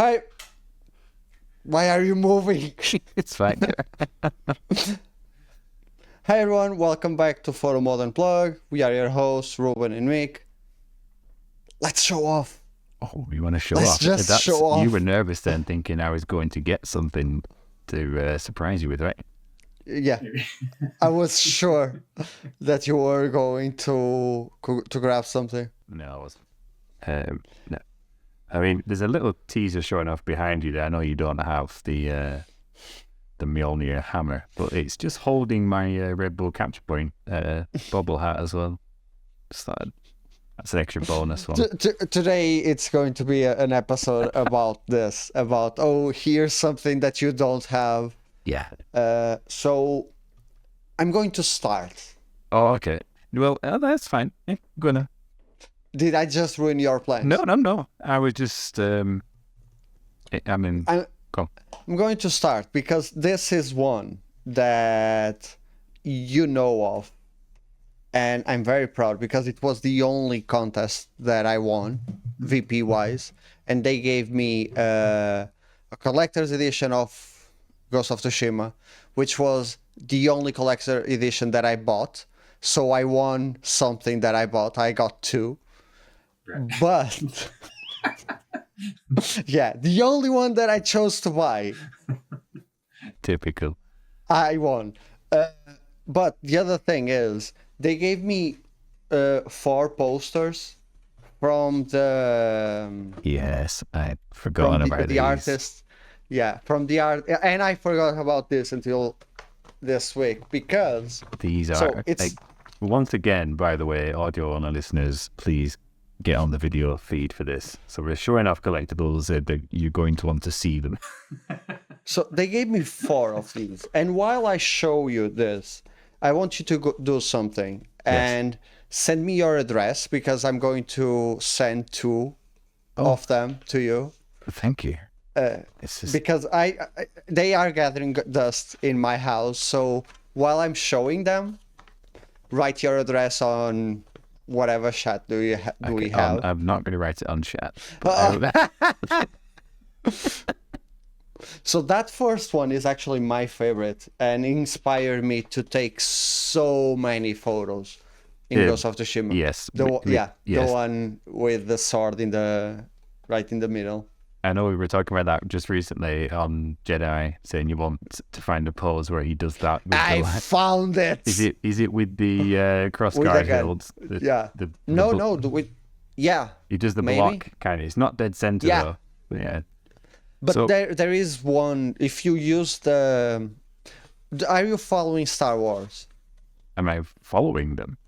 Hi. Why are you moving? It's fine. Hi everyone, welcome back to Photomode UNPLUGGed. We are your hosts, Ruben and Mick. Let's show off. Oh, you want to show Let's off? just show off. You were nervous then, thinking I was going to get something to surprise you with, right? Yeah, I was sure that you were going to grab something. No, I wasn't. No. I mean, there's a little teaser showing off behind you there. I know you don't have the Mjolnir hammer, but it's just holding my Red Bull capture point bubble hat as well. So that's an extra bonus one. Today it's going to be an episode about this, about, here's something that you don't have. Yeah. So I'm going to start. Oh, okay. Well, that's fine. Yeah, gonna. Did I just ruin your plans? No. I was just. Come. I'm going to start because this is one that you know of, and I'm very proud because it was the only contest that I won, VP wise, and they gave me a collector's edition of Ghost of Tsushima, which was the only collector edition that I bought. So I won something that I bought. I got two. But yeah, the only one that I chose to buy. Typical. I won. But the other thing is, they gave me 4 posters from the... Yes, I forgot about the artist. Yeah, from the art. And I forgot about this until this week because... These are... once again, by the way, audio owner listeners, please get on the video feed for this. So we're showing off collectibles that you're going to want to see them. So they gave me 4 of these. And while I show you this, I want you to do something and send me your address because I'm going to send 2 of them to you. Thank you. Because they are gathering dust in my house. So while I'm showing them, write your address on whatever chat we have. I'm not going to write it on chat. So that first one is actually my favorite and inspired me to take so many photos in Ghost of Tsushima. Yes. The one with the sword right in the middle. I know we were talking about that just recently on Jedi, saying you want to find a pose where he does that. I found it. Is it with the cross guard hilt? Yeah. He does the block kind of. It's not dead center though. Yeah. But so, there is one. If you use the, are you following Star Wars? Am I following them?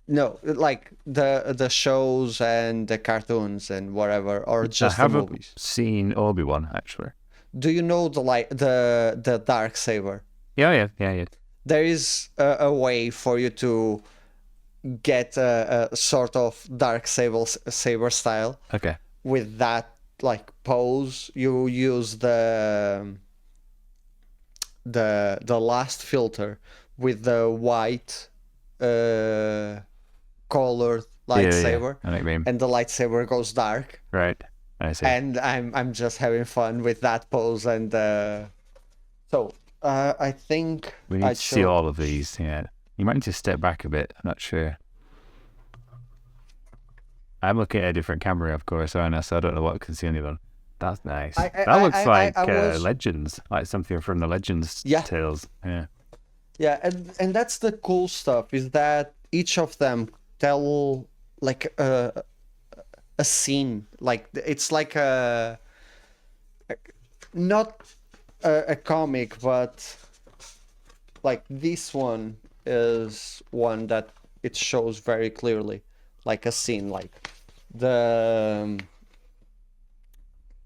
No, like the shows and the cartoons and whatever, or just the movies. I haven't seen Obi-Wan actually. Do you know the dark saber? Yeah. There is a way for you to get a sort of dark saber style. Okay. With that pose, you use the last filter with the white colored lightsaber, and the lightsaber goes dark. Right, I see. And I'm just having fun with that pose, and so I think we need to see all of these. Yeah, you might need to step back a bit. I'm not sure. I'm looking at a different camera, of course, aren't I? So I don't know what I can see anyone. That's nice. That looks like Legends, like something from the Legends tales. Yeah. Yeah, and that's the cool stuff, is that each of them tell a scene. It's like not a comic, but this one is one that it shows very clearly, like a scene, I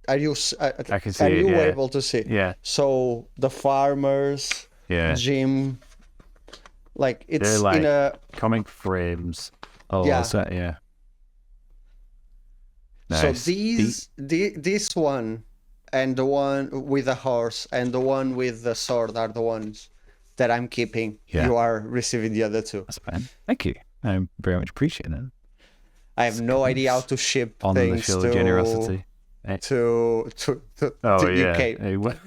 can see. Are you able to see? Yeah. So the farmers. Yeah. Gym. It's they're in a comic frames. Oh, yeah. Yeah. Nice. So this one and the one with the horse and the one with the sword are the ones that I'm keeping. Yeah. You are receiving the other 2. That's fine. Thank you. I very much appreciate it. I have no idea how to ship on things the show generosity. to Oh the yeah. UK. Hey, what?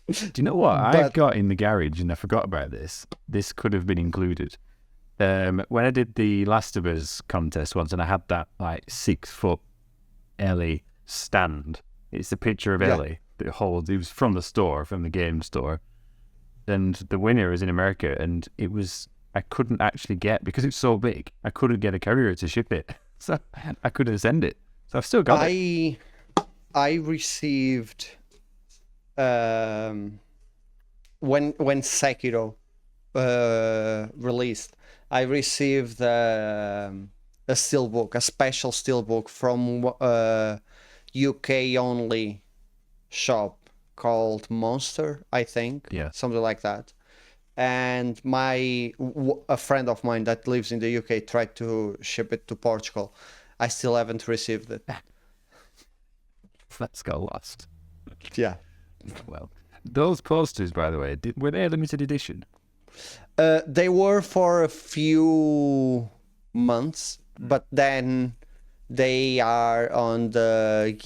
Do you know what I've got in the garage, and I forgot about this? This could have been included. When I did the Last of Us contest once, and I had that like 6-foot Ellie stand. It's a picture of Ellie that holds. It was from the store, from the game store, and the winner is in America, and it was. I couldn't actually get, because it's so big, I couldn't get a courier to ship it. So I couldn't send it. So I've still got it. I received when Sekiro released, I received a steelbook, a special steelbook from UK only shop called Monster, I think. Yeah. Something like that. And a friend of mine that lives in the UK tried to ship it to Portugal. I still haven't received it. That's got lost. Yeah. Well, those posters, by the way, were they a limited edition? They were for a few months, but then they are on the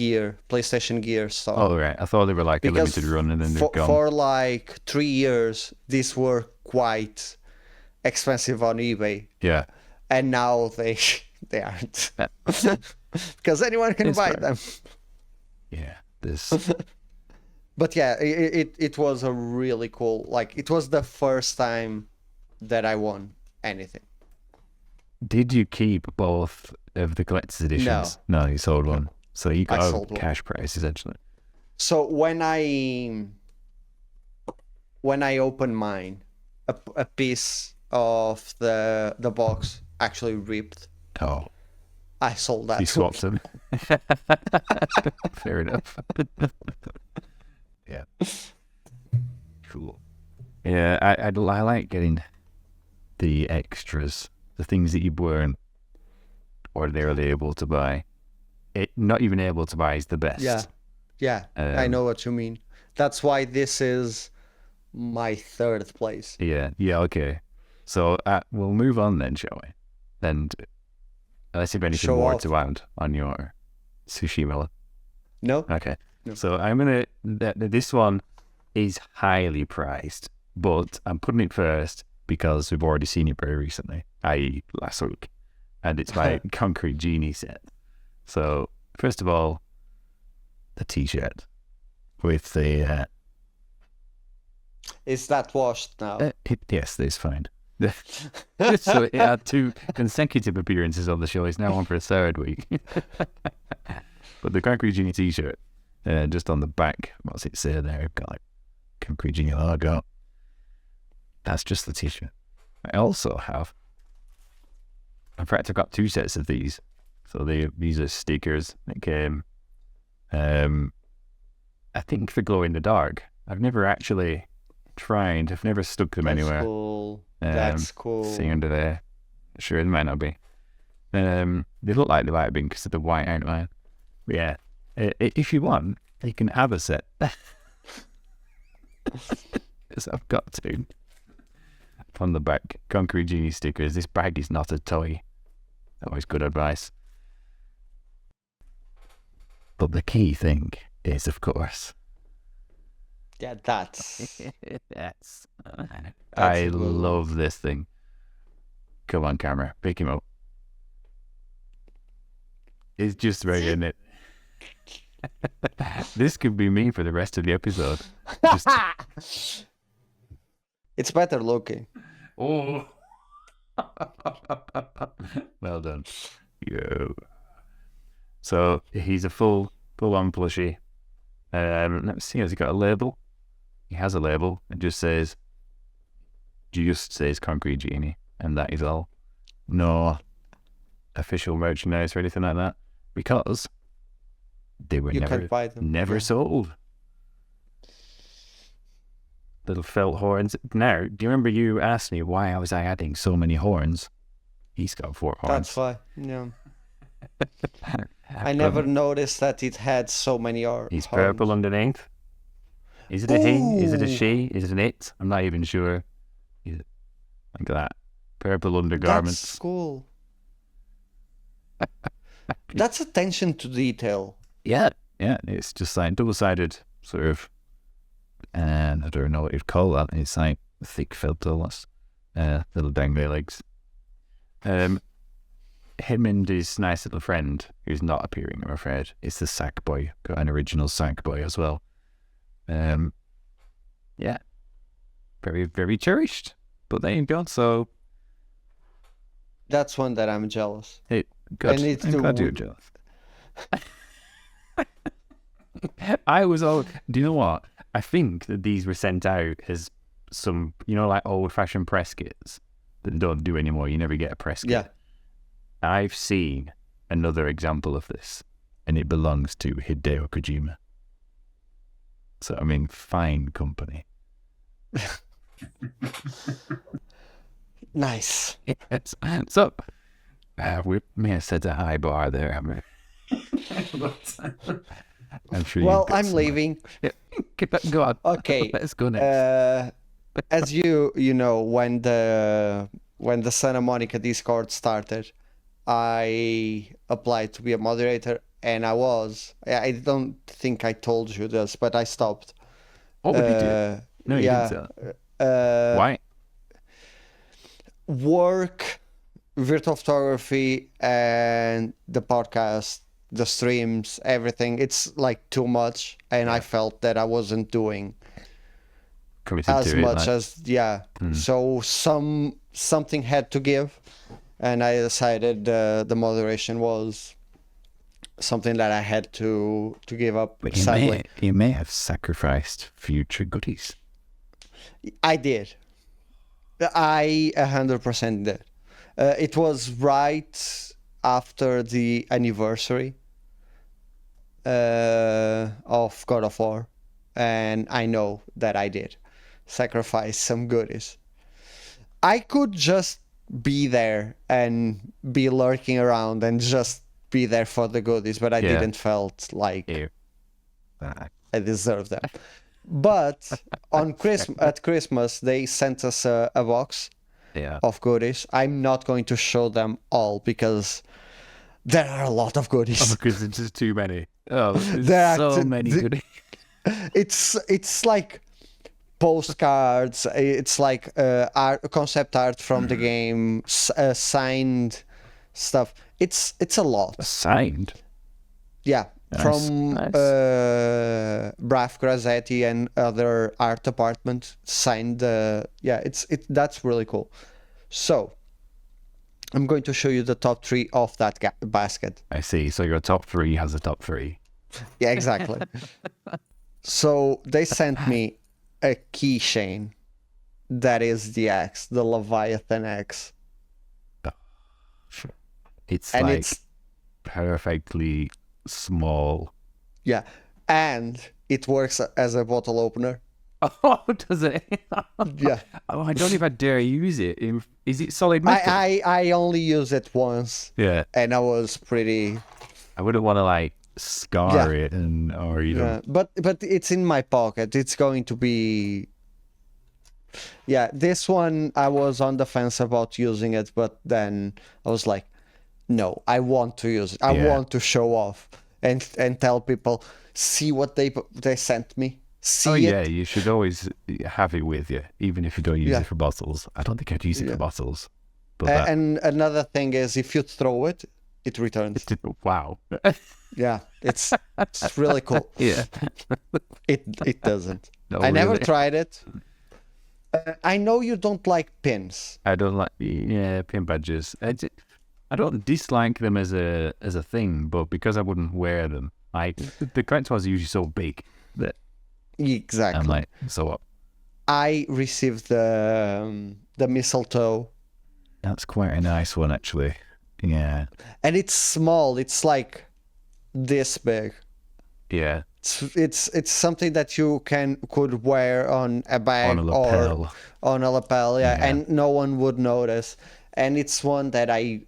PlayStation Gear store. Oh, right. I thought they were like a limited run and then they're gone. For like 3 years, these were quite expensive on eBay. Yeah. And now they aren't. Because anyone can buy them. Yeah. This. But yeah, it was a really cool, like, it was the first time that I won anything. Did you keep both of the collector's editions? No, you sold one. So you got a cash price, essentially. So when I opened mine, a piece of the box actually ripped. Oh. I sold that. You swapped them. Fair enough. Yeah. Cool. Yeah, I like getting the extras, the things that you weren't ordinarily able to buy. Not even able to buy is the best. Yeah, I know what you mean. That's why this is my third place. Yeah, okay. So we'll move on then, shall we? And unless you have anything more to add on your Tsushima. No. Okay. No. So I'm going to... This one is highly priced, but I'm putting it first because we've already seen it very recently, i.e. last week. And it's my Concrete Genie set. So, first of all, the t-shirt with the... Is that washed now? Yes, it's fine. So it had 2 consecutive appearances on the show. It's now on for a third week. But the Concrete Genie t-shirt, just on the back, what's it say there? I've got like Concrete Genie logo. That's just the t-shirt. I also have... In fact, I've got 2 sets of these. So these are stickers that came, I think, for glow in the dark. I've never actually tried. I've never stuck them anywhere. Cool. That's cool. See under there. Sure, it might not be. They look like they might have been because of the white outline. But yeah, if you want, you can have a set. So I've got 2. On the back, Concrete Genie stickers. This bag is not a toy. Always good advice. But the key thing is, of course... Yeah, that's... Yes. I love this thing. Come on, camera. Pick him up. It's just right in it. This could be me for the rest of the episode. It's better looking. Oh. Well done. Yo. So he's a full-on plushie. Let's see, has he got a label? He has a label. It just says Concrete Genie, and that is all. No official merchandise or anything like that, because they were never sold. Little felt horns. Now, do you remember you asked me why was I adding so many horns? He's got 4 horns. That's why, yeah. I never noticed that it had so many horns. He's purple underneath. Is it a he? Is it a she? Is it an it? I'm not even sure. Like that. Purple undergarments. That's cool. That's attention to detail. Yeah. It's just like double-sided sort of, and I don't know what you'd call that. It's like thick filterless, little dangly legs. Him and his nice little friend, who's not appearing, I'm afraid, it's the Sack Boy. Got an original Sack Boy as well. Yeah, very, very cherished. But there you go. So that's one that I'm jealous. Hey, good. I'm glad you're jealous. I was all. Do you know what? I think that these were sent out as some, like old-fashioned press kits that don't do anymore. You never get a press kit. Yeah. I've seen another example of this, and it belongs to Hideo Kojima. So, I mean, fine company. Nice. Yes. So, we may have set a high bar there, haven't we? I'm sure. Well, I'm leaving. Yeah. Go on. Okay. Let's go next. As you know, when the Santa Monica Discord started, I applied to be a moderator, and I don't think I told you this, but I stopped. What would you do? No, you didn't say that. Why? Work, virtual photography, and the podcast, the streams, everything. It's like too much, and I felt that I wasn't doing as much as So something had to give, and I decided the moderation was something that I had to give up. But sadly, you may have sacrificed future goodies. I did. I 100% did. It was right after the anniversary of God of War, and I know that I did sacrifice some goodies. I could just be there and be lurking around and just be there for the goodies, but I didn't felt like I deserved them. But on at Christmas, they sent us a box of goodies. I'm not going to show them all because there are a lot of goodies. Oh, because there's just too many. Oh, there's so many goodies. It's like postcards. It's like concept art from the game, signed stuff. It's a lot. Signed? Yeah. Nice. From Braf Grazetti and other art department signed. That's really cool. So I'm going to show you the top 3 of that basket. I see. So your top 3 has a top 3. Yeah, exactly. So they sent me a keychain that is the X, the Leviathan X. It's perfectly small. Yeah, and it works as a bottle opener. Oh, does it? Yeah. Oh, I don't know if I dare use it. Is it solid metal? I only used it once. Yeah. And I was pretty... I wouldn't want to scar it but it's in my pocket. It's going to be... Yeah, this one I was on the fence about using it, but then I was like, no, I want to use it. I want to show off and tell people, see what they sent me. See it. You should always have it with you, even if you don't use it for bottles. I don't think I'd use it for bottles. But and another thing is, if you throw it, it returns. Wow. Yeah, it's really cool. Yeah. It doesn't. No, I never tried it. I know you don't like pins. I don't like pin badges. I don't dislike them as a thing, but because I wouldn't wear them, the correct ones are usually so big that exactly. I'm like, so what? I received the mistletoe. That's quite a nice one, actually. Yeah. And it's small. It's like this big. Yeah. It's something that you could wear on a bag or on a lapel. Yeah, and no one would notice. And it's one that I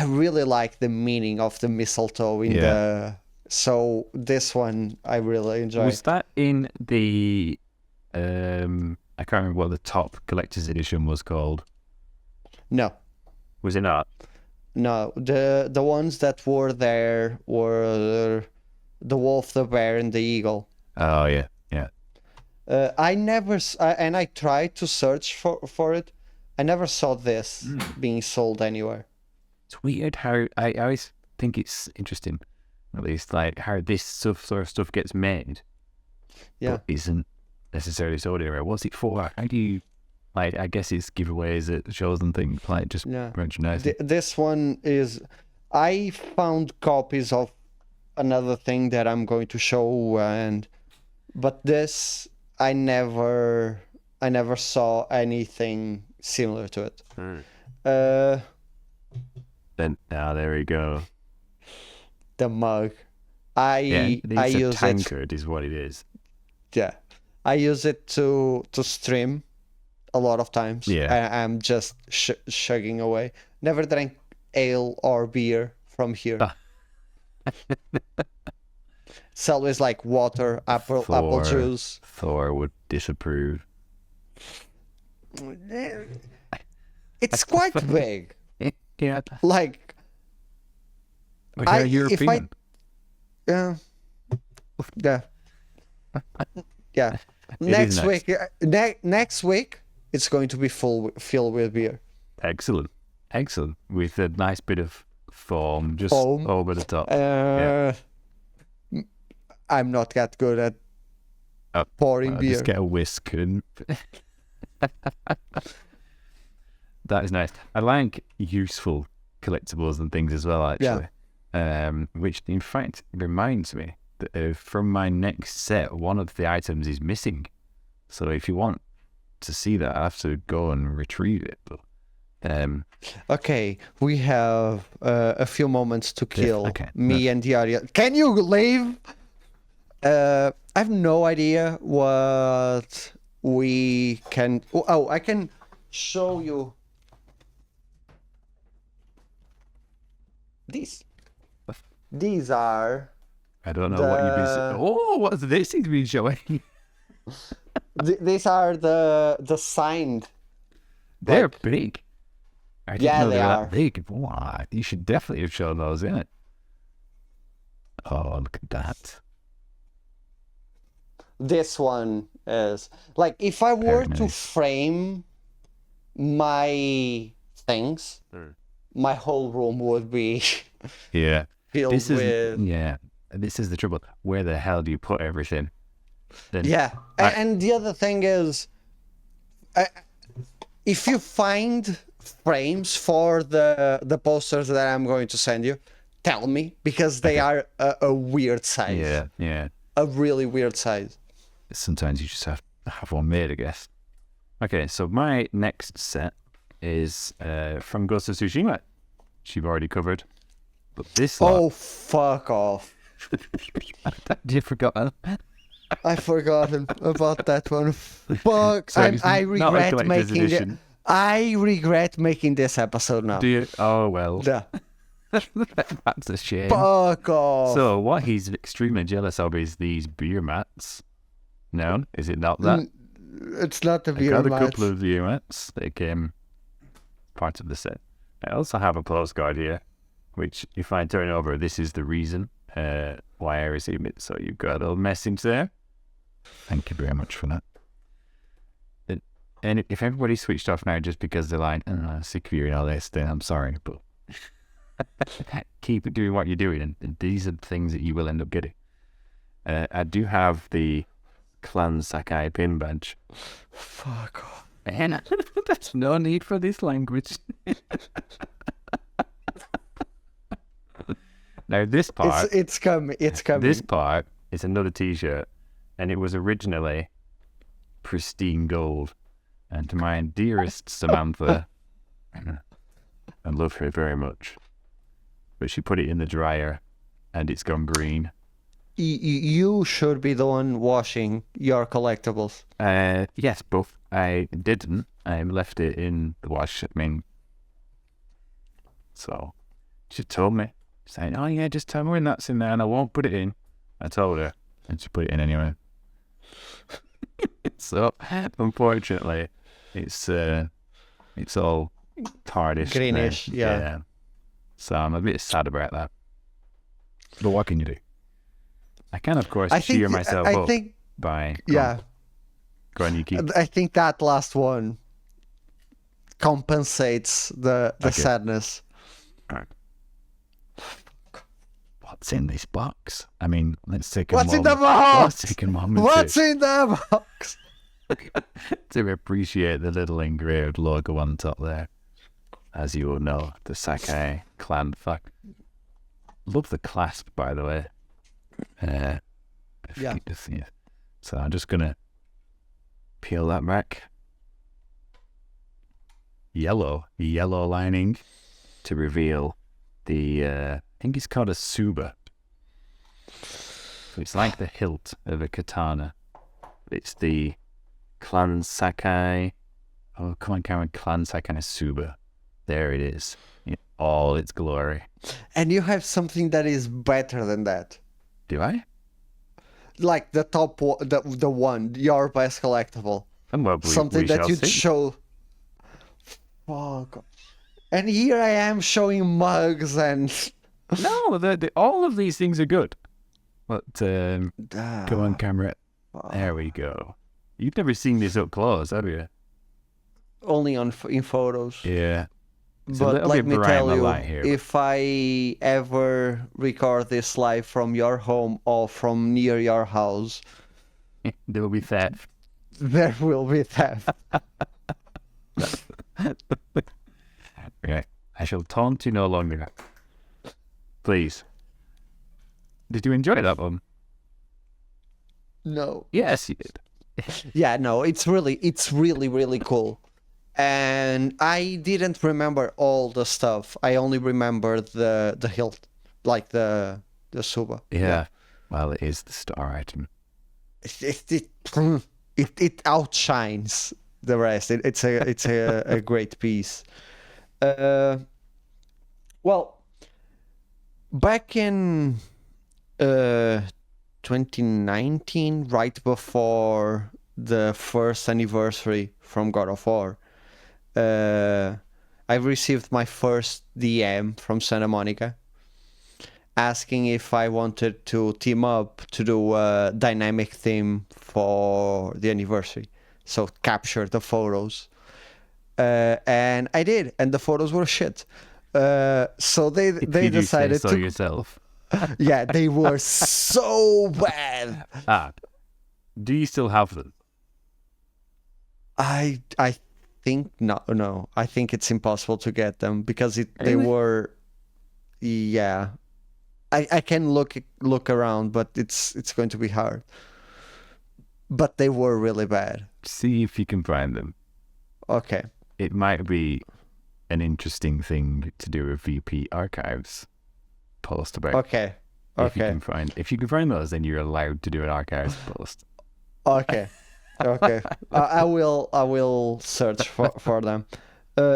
really like the meaning of the mistletoe in the. So this one I really enjoy. Was that in the? I can't remember what the top collector's edition was called. No. Was it not? No, the ones that were there were the wolf, the bear, and the eagle. Oh yeah, yeah. I never and I tried to search for it. I never saw this being sold anywhere. It's weird how I always think it's interesting, at least like how this sort of stuff gets made, but isn't necessarily sold anywhere. What's it for? How do you like? I guess it's giveaways at shows and things, like just merchandising. This one is. I found copies of another thing that I'm going to show, but this I never saw anything similar to it. Then there we go. The mug. I use a tankard is what it is. Yeah, I use it to stream a lot of times. Yeah, I'm just chugging away. Never drank ale or beer from here. It's always like water, apple juice. Thor would disapprove. It's quite big. Yeah. Like, European. Yeah. Next week, it's going to be filled with beer. Excellent. With a nice bit of foam just over the top. I'm not that good at pouring beer. Just get a whisk and that is nice. I like useful collectibles and things as well, actually. Which in fact reminds me that from my next set, one of the items is missing. So if you want to see that, I have to go and retrieve it. But okay, we have a few moments to kill. Me and the audience. Can you leave? I have no idea what we can. Oh, I can show you these. These are. I don't know what you've been. Oh, what's this he's been showing? These are the signed. They're big. I didn't know they were are that big. Wow, you should definitely have shown those in it. Oh, look at that. This one is like if I were to frame my things, my whole room would be filled with. This is the trouble. Where the hell do you put everything? Then and the other thing is, if you find frames for the posters that I'm going to send you, tell me, because they are a weird size. Yeah. A really weird size. Sometimes you just have to have one made, I guess. Okay, so my next set is from Ghost of Tsushima, which you've already covered. But this Oh, fuck off. You forgot. I've forgotten about that one. Fuck. So I regret making it. I regret making this episode now. Do you? Oh, well. Yeah. That's a shame. Fuck off. So what he's extremely jealous of is these beer mats. No, is it not that? It's not the beer mats. I got a couple of beer mats. They came part of the set. I also have a postcard here, which if I turn over, this is the reason why I received it. So you've got a little message there. Thank you very much for that. And if everybody switched off now just because they're like, sick of hearing all this, then I'm sorry, but keep doing what you're doing, and these are the things that you will end up getting. I do have the Clan Sakai pin badge. Fuck off. And there's no need for this language. Now this part... It's coming. This part is another t-shirt, and it was originally pristine gold. And to my dearest Samantha, I love her very much, but she put it in the dryer and it's gone green. You should be the one washing your collectibles. Yes, but I didn't. I left it in the wash. So she told me, saying, "Oh yeah, just tell me when that's in there, and I won't put it in." I told her, and she put it in anyway. So unfortunately, it's all tarnished. Greenish, yeah. So I'm a bit sad about that. But what can you do? I can, of course, cheer myself up by... Yeah. Go on, you keep... I think that last one compensates the sadness. All right. What's in this box? I mean, let's take a moment. What's in the box? Let's take a moment. What's in the box? To appreciate the little engraved logo on top there. As you all know, the Sakai clan flag. Love the clasp, by the way. Yeah. So I'm just gonna peel that back. Yellow lining to reveal the I think it's called a Tsuba. So it's like the hilt of a katana. It's the Clan Sakai. Oh, come on, Cameron. Clan Sakai Tsuba. There it is. In all its glory. And you have something that is better than that. Do I? Like the top one, the one, your best collectible. Well, something that you'd show. Oh, God. And here I am showing mugs and... No, all of these things are good. But, come on, camera. There we go. You've never seen this up close, have you? Only in photos. Yeah. But let me tell you, if I ever record this live from your home or from near your house... There will be theft. There will be theft. Okay. I shall taunt you no longer. Please. Did you enjoy that one? No. Yes, you did. Yeah, no, it's really, really cool. And I didn't remember all the stuff. I only remember the hilt, like the Tsuba. Yeah. Well, it is the star item. It outshines the rest. It's a great piece. Well, back in 2019, right before the first anniversary from God of War, I received my first DM from Santa Monica asking if I wanted to team up to do a dynamic theme for the anniversary. So capture the photos. And I did, and the photos were shit. So they decided to... yourself. Yeah, they were so bad. Do you still have them? I think no. I think it's impossible to get them because they Really? were... Yeah. I can look around, but it's going to be hard. But they were really bad. See if you can find them. Okay. It might be an interesting thing to do with VP archives post about. Okay. If you can find those, then you're allowed to do an archives post. Okay. Okay. I will search for them.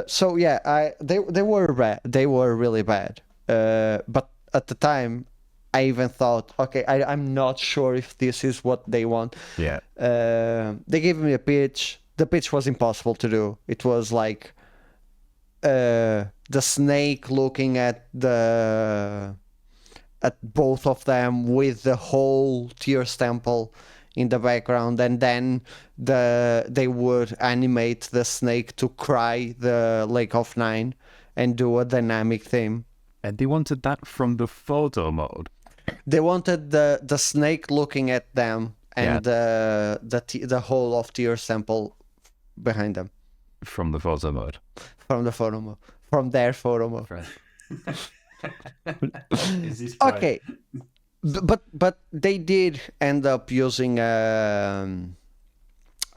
So yeah, they were bad. They were really bad. But at the time, I even thought, okay, I'm not sure if this is what they want. Yeah. They gave me a pitch. The pitch was impossible to do. It was like the snake looking at both of them with the whole Tears Temple in the background, and then they would animate the snake to cry the Lake of Nine and do a dynamic theme. And they wanted that from the photo mode. They wanted the snake looking at them and the whole of Tears Temple behind them. From the photo mode. From the photo mode. From their photo mode. Is this okay. But they did end up using a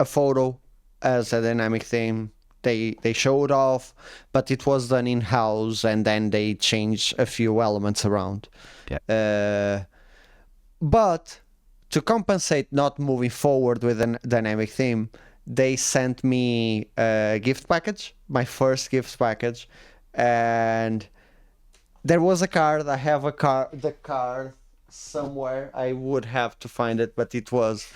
photo as a dynamic theme. They showed off, but it was done in-house, and then they changed a few elements around. Yeah. But to compensate not moving forward with a dynamic theme, they sent me a gift package, my first gift package, and there was a card. I have the card somewhere. I would have to find it, but it was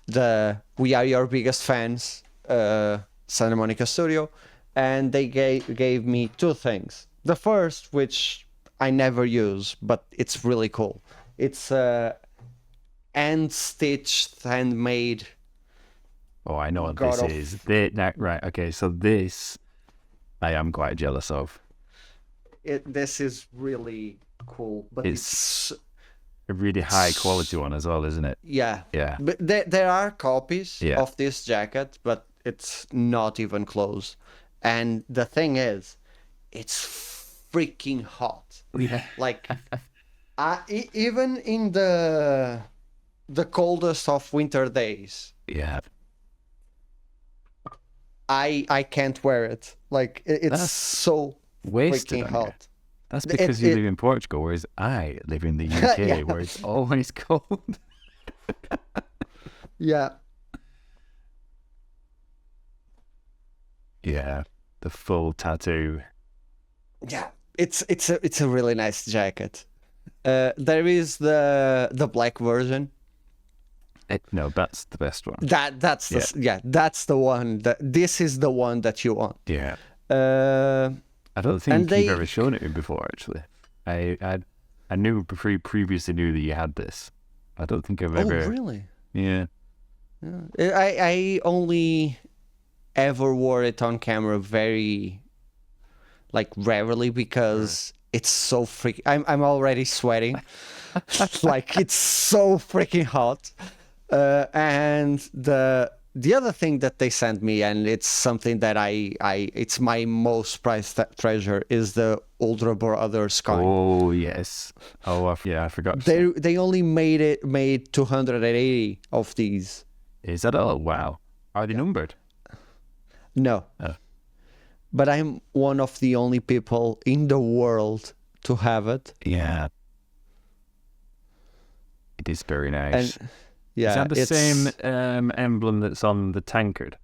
the "We are your biggest fans," Santa Monica Studio, and they gave me two things. The first, which I never use, but it's really cool. It's hand-stitched, handmade. Oh, I know what this is. Right, okay, so this I am quite jealous of. This is really cool, but it's a really high quality one as well, isn't it? Yeah. Yeah. But there are copies of this jacket, but it's not even close. And the thing is, it's freaking hot. Yeah. Like, even in the coldest of winter days. Yeah. I can't wear it. Like, it's so freaking hot. That's because you live in Portugal, whereas I live in the UK, where it's always cold. Yeah. Yeah, the full tattoo. Yeah, it's a really nice jacket. There is the black version. No, that's the best one. That's the one. This is the one that you want. Yeah. I don't think you've ever shown it before, actually. I previously knew that you had this. I don't think I've ever. Oh, really? Yeah. I only ever wore it on camera very, like, rarely because it's so freaking. I'm already sweating. Like, it's so freaking hot. And the other thing that they sent me, and it's something that it's my most prized treasure, is the Ultra Brothers coin. Oh yes. Oh I forgot. They only made 280 of these. Is that all? Wow. Are they numbered? No. Oh. But I'm one of the only people in the world to have it. Yeah. It is very nice. And, yeah, is that the same emblem that's on the tankard?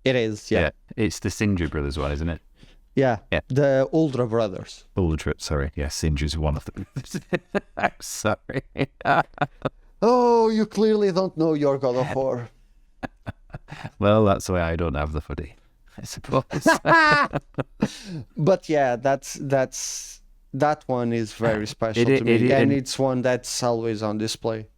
It is, yeah. It's the Sindri Brothers one, isn't it? Yeah, the Ultra Brothers. Sorry. Yeah, Sindri's one of them. I'm sorry. Oh, you clearly don't know your God of War. Well, that's why I don't have the hoodie, I suppose. But yeah, that one is very special to me, and it's one that's always on display.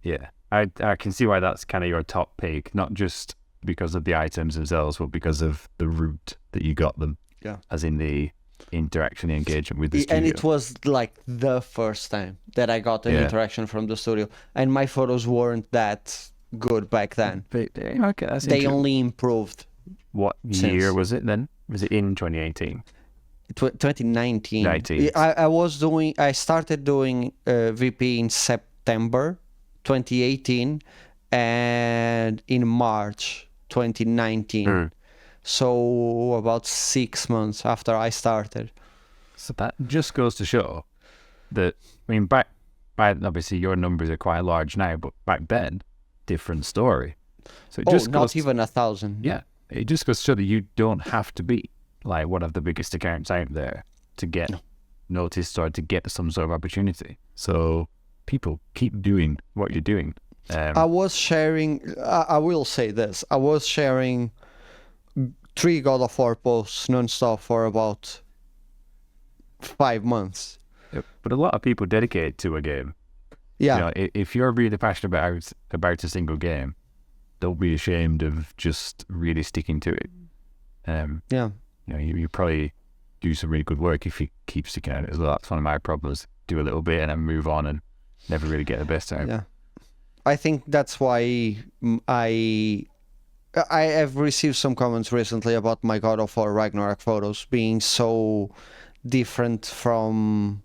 Yeah, I can see why that's kind of your top pick, not just because of the items themselves, but because of the route that you got them. Yeah. As in the interaction, the engagement with the studio. And it was like the first time that I got an interaction from the studio, and my photos weren't that good back then. But, okay, that's they only improved. What year was it then? Was it in 2018? 2019. I started doing VP in September 2018 and in March 2019. So about 6 months after I started. So that just goes to show that, I mean, back obviously your numbers are quite large now, but back then, different story. So it just not even 1,000. Yeah, it just goes to show that you don't have to be like one of the biggest accounts out there to get noticed or to get some sort of opportunity. So people keep doing what you're doing. I was sharing, I will say this, I was sharing 3 God of War posts non-stop for about 5 months. But a lot of people dedicate to a game. Yeah. You know, if you're really passionate about a single game, don't be ashamed of just really sticking to it. Yeah. You know, you probably do some really good work if you keep sticking at it as well. That's one of my problems. Do a little bit and then move on and never really get the best out. Yeah. I think that's why I have received some comments recently about my God of War Ragnarok photos being so different from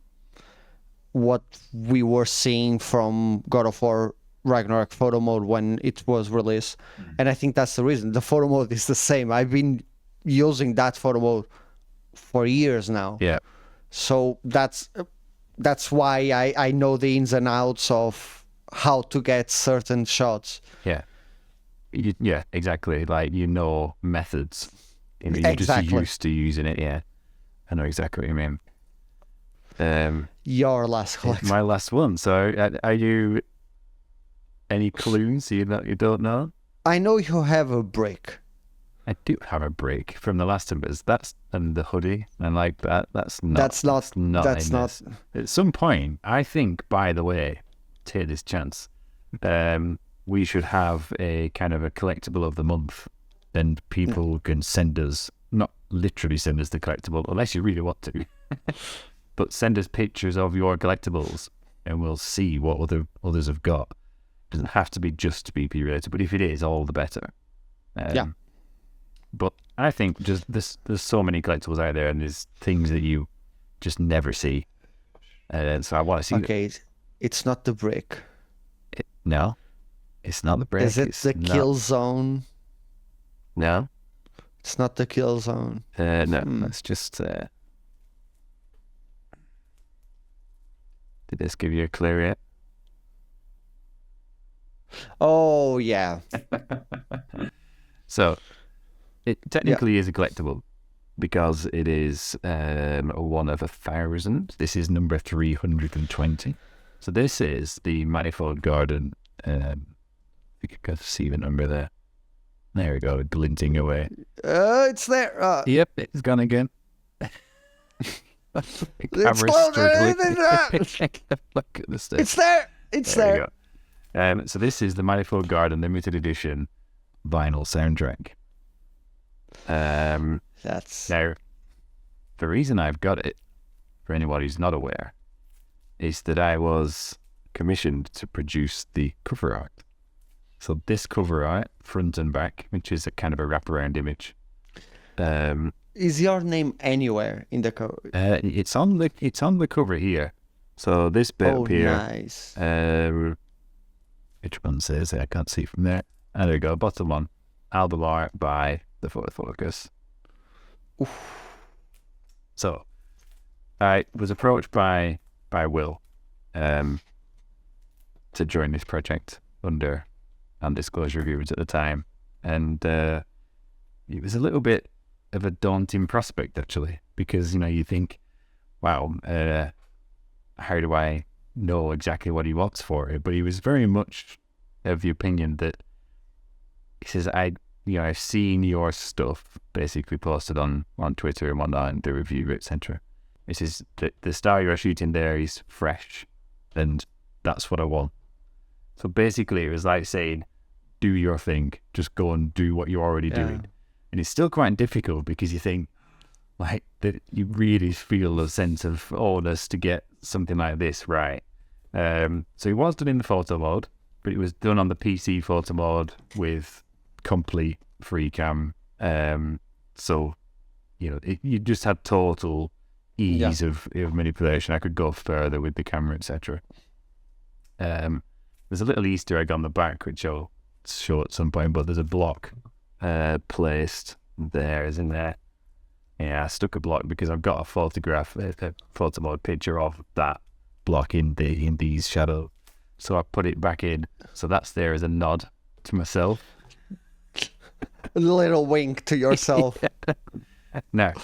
what we were seeing from God of War Ragnarok photo mode when it was released. And I think that's the reason. The photo mode is the same. I've been using that photo mode for years now. Yeah. So that's why I know the ins and outs of how to get certain shots. Yeah. Yeah, exactly. Like, you know, methods. You know, you're just used to using it. Yeah. I know exactly what you mean. Your last collection. My last one. So are you any clues you don't know? I know you have a brick. I do have a break from the last of us. And the hoodie and like that. That's not. At some point, I think. By the way, take this chance. We should have a kind of a collectible of the month, and people can send us, not literally send us the collectible, unless you really want to, but send us pictures of your collectibles, and we'll see what others have got. It doesn't have to be just VP related, but if it is, all the better. But I think just there's so many collectibles out there, and there's things that you just never see. So I want to see. Okay, it's not the brick. No, it's not the brick. Is it the kill zone? No, it's not the kill zone. No, that's just. Did this give you a clue yet? Oh yeah. So, it technically is a collectible because it is one of 1,000. This is number 320. So this is the Manifold Garden. You can see the number there. There we go, glinting away. It's there. Yep, it's gone again. It's closer. Look at the stick. It's there. It's there. So this is the Manifold Garden limited edition vinyl soundtrack. That's now the reason I've got it, for anyone who's not aware, is that I was commissioned to produce the cover art. So this cover art, front and back, which is a kind of a wraparound image. Is your name anywhere in the cover? It's on the cover here. So this bit up here. Nice. Which one says it? I can't see from there. And there we go, bottom one. Album art by the Photo Focus. Oof. So I was approached by Will to join this project under non-disclosure agreement at the time, and it was a little bit of a daunting prospect actually, because you think, wow, how do I know exactly what he wants for it? But he was very much of the opinion that he says, I've seen your stuff basically posted on Twitter and whatnot, and the review, etc. He says the style you're shooting there is fresh, and that's what I want. So basically it was like saying, do your thing, just go and do what you're already doing. And it's still quite difficult because you think like that you really feel a sense of onus to get something like this right. So it was done in the photo mode, but it was done on the PC photo mode with complete free cam. So you just had total ease of manipulation. I could go further with the camera, etc. There's a little Easter egg on the back which I'll show at some point, but there's a block placed there, isn't there? Yeah, I stuck a block because I've got a photograph, a photo mode picture of that block in these shadows. So I put it back in. So that's there as a nod to myself. A little wink to yourself. Now,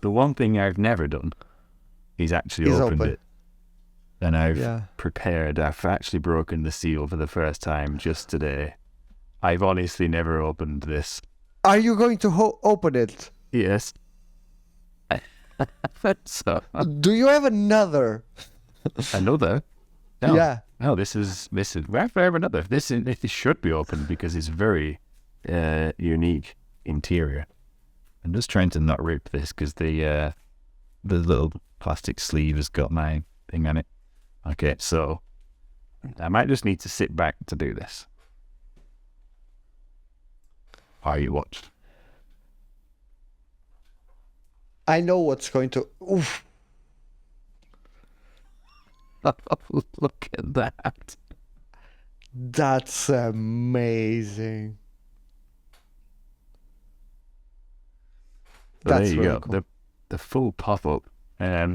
the one thing I've never done is actually opened it. And I've prepared. I've actually broken the seal for the first time just today. I've honestly never opened this. Are you going to open it? Yes. So, do you have another? Another? No. Yeah. No, this is. I have another. This should be open because it's very unique interior. I'm just trying to not rip this because the little plastic sleeve has got my thing on it. Okay, so I might just need to sit back to do this. Are you watched? I know what's going to. Oof. Look at that. That's amazing. So there you go. Cool. The full pop-up.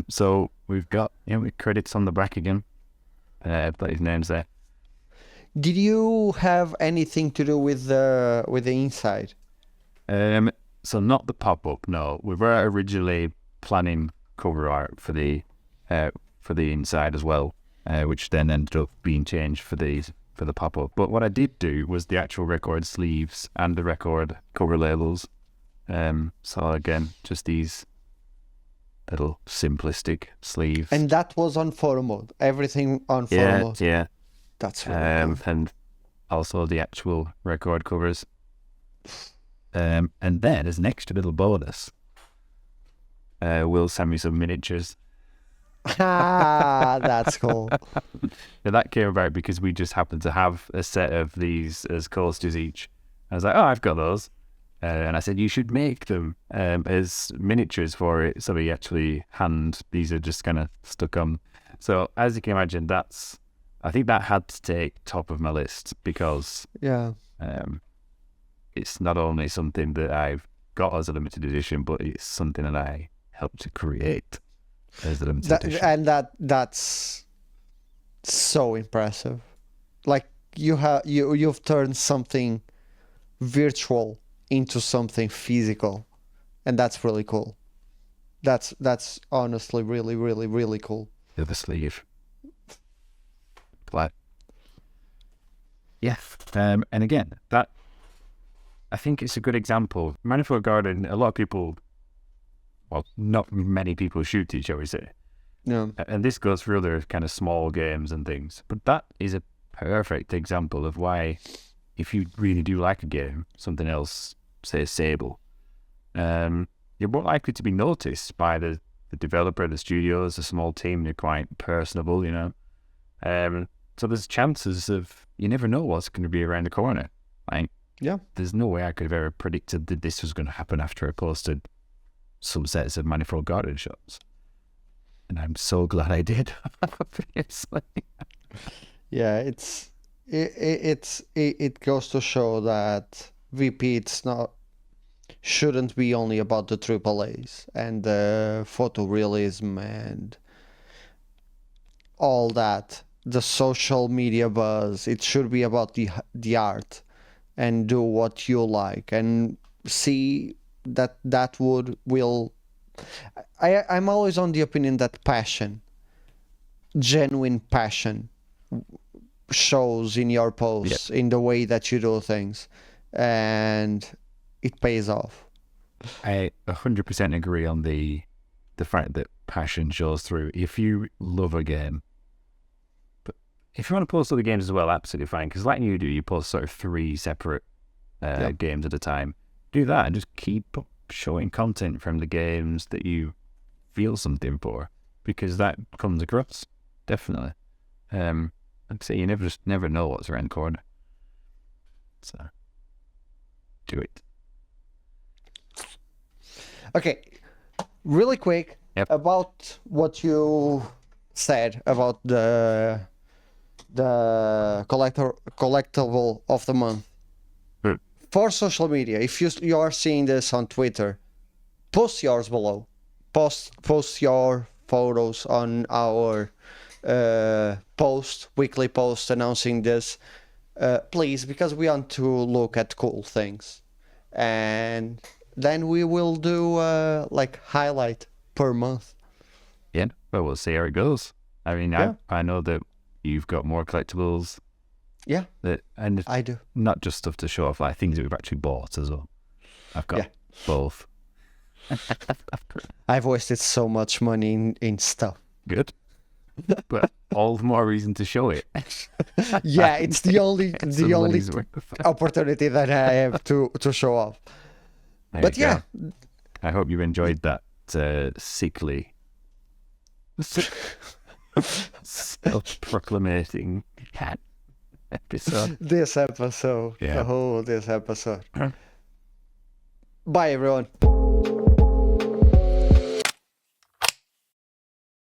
So we've got with credits on the back again. Put his names there. Did you have anything to do with the inside? So not the pop-up. No, we were originally planning cover art for the inside as well, which then ended up being changed for the pop-up. But what I did do was the actual record sleeves and the record cover labels. So again, just these little simplistic sleeves. And that was on Photomode. Everything on Photomode. Yeah. That's really cool. And also the actual record covers. And then as an extra little bonus, Will send me some miniatures. That's cool. Yeah, that came about because we just happened to have a set of these as coasters each. I was like, oh, I've got those. And I said, you should make them as miniatures for it. So we actually these are just kind of stuck on. So as you can imagine, I think that had to take top of my list because it's not only something that I've got as a limited edition, but it's something that I helped to create as a limited edition. And that's so impressive. Like you've turned something virtual into something physical, and that's really cool. That's honestly really, really, really cool. The other sleeve. Glad. Yeah. And again, that I think it's a good example. Manifold Garden, a lot of people, well, not many people shoot it, shall we say. No. And this goes for other kind of small games and things. But that is a perfect example of why, if you really do like a game, something else, say Sable, you're more likely to be noticed by the developer, the studios, a small team. They're quite personable, you know. So there's chances of, you never know what's going to be around the corner. Like, yeah, there's no way I could have ever predicted that this was going to happen after I posted some sets of Manifold Garden shots. And I'm so glad I did, obviously. Yeah, it goes to show that VP shouldn't be only about the AAAs and the photorealism and all that, the social media buzz. It should be about the art, and do what you like and see that will. I'm always on the opinion that passion, genuine passion, shows in your posts, in the way that you do things, and it pays off. I 100% agree on the fact that passion shows through. If you love a game, but if you want to post other games as well, absolutely fine. Because like you do, you post sort of 3 separate games at a time. Do that and just keep showing content from the games that you feel something for, because that comes across, definitely. I'd say you never know what's around the corner. So, do it. Okay, really quick about what you said about the collectible of the month. For social media, if you are seeing this on Twitter, post yours below. Post your photos on our weekly post announcing this, please, because we want to look at cool things, and then we will do like highlight per month. Yeah, well, we'll see how it goes. I mean, I know that you've got more collectibles. Yeah, and I do. Not just stuff to show off, like things that we've actually bought as well. I've got both. I've wasted so much money in stuff. Good. But all the more reason to show it. Yeah, it's the only opportunity that I have to show off. But yeah, I hope you enjoyed that sickly, self-proclamating cat episode. This episode. Yeah. This episode. Bye, everyone.